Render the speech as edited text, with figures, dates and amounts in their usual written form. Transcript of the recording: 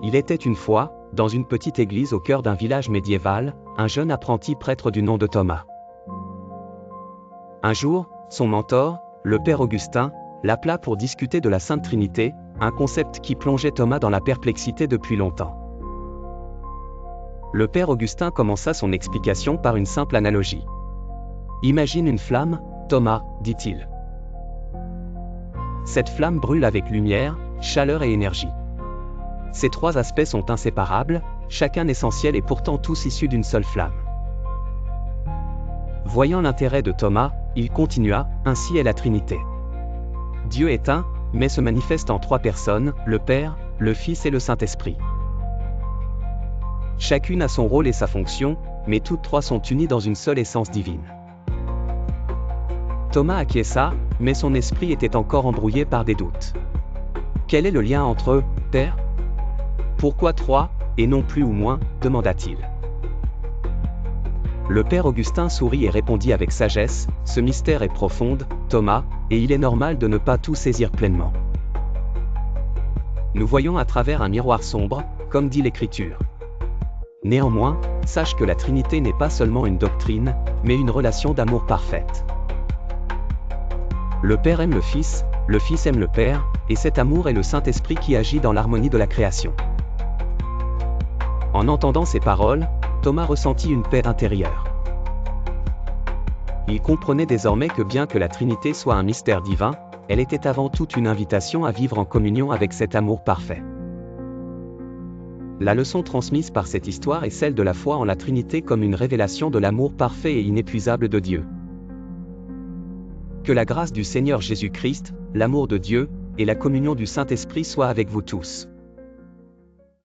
Il était une fois, dans une petite église au cœur d'un village médiéval, un jeune apprenti prêtre du nom de Thomas. Un jour, son mentor, le père Augustin, l'appela pour discuter de la Sainte Trinité, un concept qui plongeait Thomas dans la perplexité depuis longtemps. Le père Augustin commença son explication par une simple analogie. « Imagine une flamme, Thomas, dit-il. Cette flamme brûle avec lumière, chaleur et énergie. Ces trois aspects sont inséparables, chacun essentiel et pourtant tous issus d'une seule flamme. » Voyant l'intérêt de Thomas, il continua, « Ainsi est la Trinité. Dieu est un, mais se manifeste en trois personnes, le Père, le Fils et le Saint-Esprit. Chacune a son rôle et sa fonction, mais toutes trois sont unies dans une seule essence divine. » Thomas acquiesça, mais son esprit était encore embrouillé par des doutes. Quel est le lien entre eux, Père ? Pourquoi trois, et non plus ou moins, demanda-t-il. Le père Augustin sourit et répondit avec sagesse, « Ce mystère est profond, Thomas, et il est normal de ne pas tout saisir pleinement. Nous voyons à travers un miroir sombre, comme dit l'Écriture. Néanmoins, sache que la Trinité n'est pas seulement une doctrine, mais une relation d'amour parfaite. Le Père aime le Fils aime le Père, et cet amour est le Saint-Esprit qui agit dans l'harmonie de la création. » En entendant ces paroles, Thomas ressentit une paix intérieure. Il comprenait désormais que bien que la Trinité soit un mystère divin, elle était avant tout une invitation à vivre en communion avec cet amour parfait. La leçon transmise par cette histoire est celle de la foi en la Trinité comme une révélation de l'amour parfait et inépuisable de Dieu. Que la grâce du Seigneur Jésus-Christ, l'amour de Dieu, et la communion du Saint-Esprit soient avec vous tous.